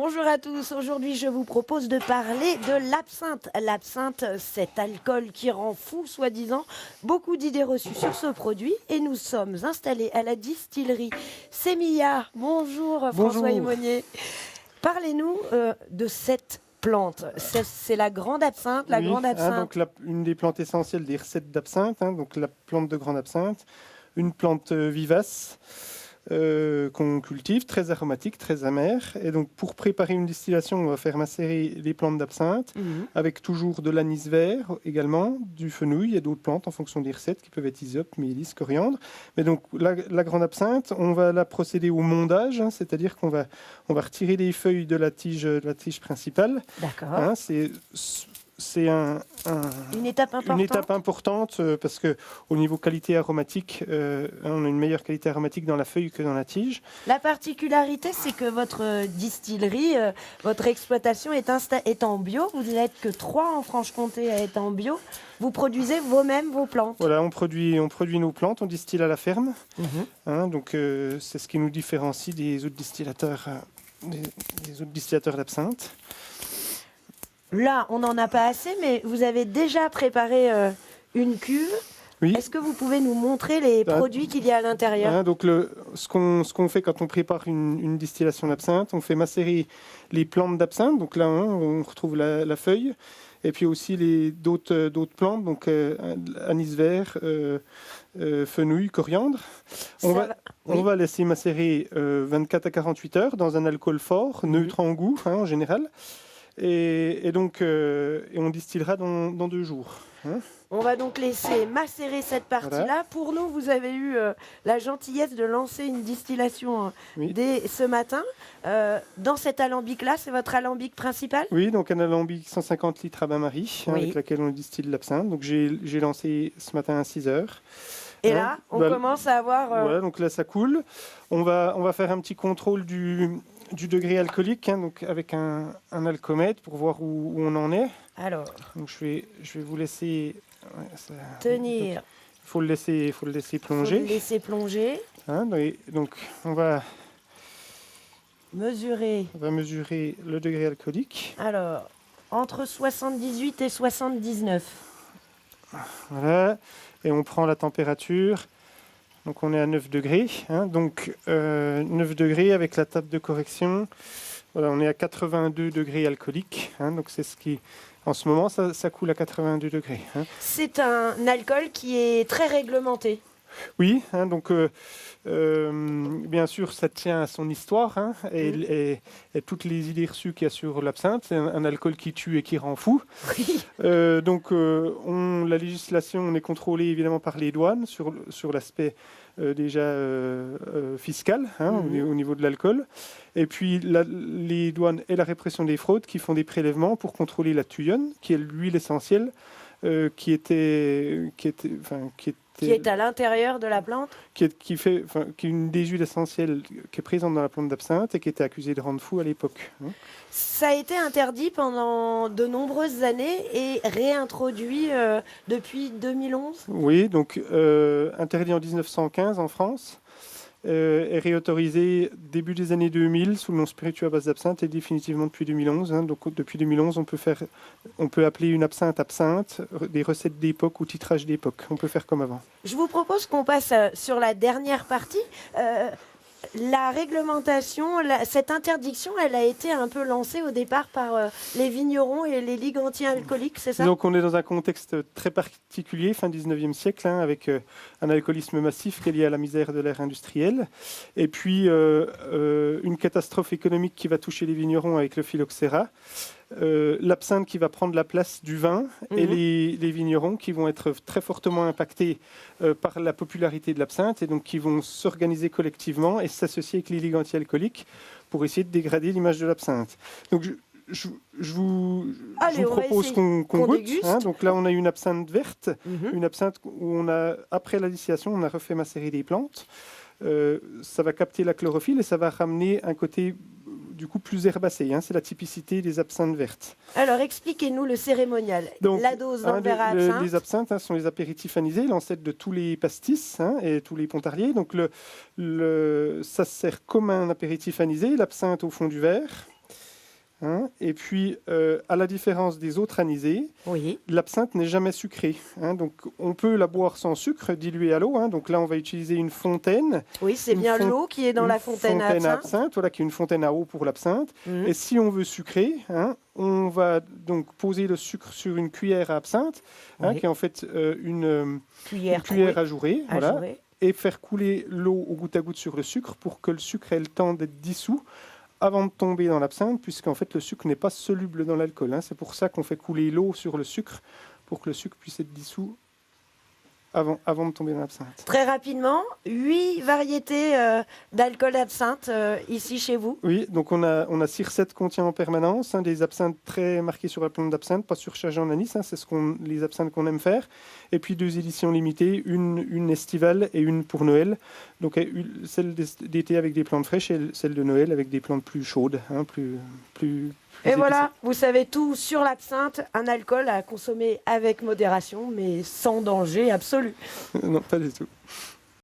Bonjour à tous, aujourd'hui je vous propose de parler de l'absinthe. L'absinthe, cet alcool qui rend fou, soi-disant. Beaucoup d'idées reçues sur ce produit et nous sommes installés à la distillerie Sémilla. Bonjour, François Aymonier. Parlez-nous de cette plante. C'est la grande absinthe, grande absinthe. Donc une des plantes essentielles des recettes d'absinthe, donc la plante de grande absinthe, une plante vivace. Qu'on cultive, très aromatique, très amère. Et donc, pour préparer une distillation, on va faire macérer les plantes d'absinthe avec toujours de l'anis vert également, du fenouil et d'autres plantes en fonction des recettes qui peuvent être hysope, mélisse, coriandre. Mais donc, la grande absinthe, on va la procéder au mondage, c'est-à-dire qu'on va retirer les feuilles de la tige principale. D'accord. C'est une étape importante parce qu'au niveau qualité aromatique, on a une meilleure qualité aromatique dans la feuille que dans la tige. La particularité, c'est que votre distillerie, votre exploitation est en bio. Vous n'êtes que 3 en Franche-Comté à être en bio. Vous produisez vous-même vos plantes. Voilà, on produit nos plantes, on distille à la ferme. Donc c'est ce qui nous différencie des autres distillateurs, des autres distillateurs d'absinthe. Là, on n'en a pas assez, mais vous avez déjà préparé une cuve. Oui. Est-ce que vous pouvez nous montrer les produits qu'il y a à l'intérieur ? Donc ce qu'on fait quand on prépare une distillation d'absinthe, on fait macérer les plantes d'absinthe. Donc là, on retrouve la feuille. Et puis aussi d'autres plantes, donc anis vert, fenouil, coriandre. On va laisser macérer 24 à 48 heures dans un alcool fort, neutre en goût en général. Et donc, on distillera dans 2 jours. On va donc laisser macérer cette partie-là. Voilà. Pour nous, vous avez eu la gentillesse de lancer une distillation dès ce matin. Dans cet alambic-là, c'est votre alambic principal ? Oui, donc un alambic 150 litres à bain-marie, avec lequel on distille l'absinthe. Donc j'ai lancé ce matin à 6 heures. Et là, on commence à avoir... Voilà, donc là, ça coule. On va faire un petit contrôle du degré alcoolique, donc avec un alcomètre pour voir où on en est. Alors, donc je vais vous laisser tenir. Il faut le laisser plonger. Faut le laisser plonger. Donc on va mesurer le degré alcoolique. Alors, entre 78 et 79. Voilà. Et on prend la température. Donc on est à 9 degrés, 9 degrés avec la table de correction. Voilà, on est à 82 degrés alcooliques. Donc c'est ce qui, en ce moment, ça coule à 82 degrés. C'est un alcool qui est très réglementé. Oui, donc bien sûr, ça tient à son histoire et toutes les idées reçues qu'il y a sur l'absinthe. C'est un alcool qui tue et qui rend fou. Oui. Donc la législation, on est contrôlé évidemment par les douanes sur l'aspect déjà fiscal au niveau de l'alcool. Et puis les douanes et la répression des fraudes qui font des prélèvements pour contrôler la tuyonne, qui est l'huile essentielle qui est à l'intérieur de la plante, qui est une des huiles essentielles qui est présente dans la plante d'absinthe et qui était accusée de rendre fou à l'époque. Ça a été interdit pendant de nombreuses années et réintroduit depuis 2011. Oui, donc interdit en 1915 en France. Est réautorisé début des années 2000 sous le nom spiritueux à base d'absinthe et définitivement depuis 2011. Donc depuis 2011, on peut appeler une absinthe absinthe, des recettes d'époque ou titrage d'époque. On peut faire comme avant. Je vous propose qu'on passe sur la dernière partie. La réglementation, cette interdiction, elle a été un peu lancée au départ par les vignerons et les ligues anti-alcooliques, c'est ça ? Donc on est dans un contexte très particulier, fin 19e siècle, avec un alcoolisme massif qui est lié à la misère de l'ère industrielle, et puis une catastrophe économique qui va toucher les vignerons avec le phylloxéra. L'absinthe qui va prendre la place du vin et les vignerons qui vont être très fortement impactés par la popularité de l'absinthe et donc qui vont s'organiser collectivement et s'associer avec les ligues anti-alcooliques pour essayer de dégrader l'image de l'absinthe. Donc je vous propose qu'on goûte. Donc là on a une absinthe verte, une absinthe où après la distillation on a refait macérer des plantes. Ça va capter la chlorophylle et ça va ramener un côté du coup plus herbacé. C'est la typicité des absinthes vertes. Alors expliquez-nous le cérémonial. Donc, la dose d'un verre à absinthe. Les absinthes sont les apéritifs anisés, l'ancêtre de tous les pastis et tous les pontarliers. Donc ça sert comme un apéritif anisé, l'absinthe au fond du verre. hein. Et puis, à la différence des autres anisés, Oui. l'absinthe n'est jamais sucrée, hein. Donc, on peut la boire sans sucre, diluée à l'eau, hein. Donc là, on va utiliser une fontaine. Oui, c'est bien l'eau qui est dans la fontaine à absinthe. Voilà, qui est une fontaine à eau pour l'absinthe. Mhm. Et si on veut sucrer, hein, on va donc poser le sucre sur une cuillère à absinthe, hein, Oui. qui est en fait une Cuillère cuillère ajourée, à voilà, jouer. et faire couler l'eau au goutte à goutte sur le sucre pour que le sucre ait le temps d'être dissous avant de tomber dans l'absinthe, puisqu'en fait le sucre n'est pas soluble dans l'alcool, hein. C'est pour ça qu'on fait couler l'eau sur le sucre, pour que le sucre puisse être dissous avant de tomber dans l'absinthe. Très rapidement, 8 variétés d'alcool absinthe ici chez vous. Oui, donc on a Circet contient en permanence, hein, des absinthes très marquées sur la plante d'absinthe, pas surchargées en anis, hein, c'est les absinthes qu'on aime faire. Et puis 2 éditions limitées, une estivale et une pour Noël. Donc celle d'été avec des plantes fraîches et celle de Noël avec des plantes plus chaudes, hein, plus Et voilà, vous savez tout sur l'absinthe, un alcool à consommer avec modération, mais sans danger absolu. Non, pas du tout.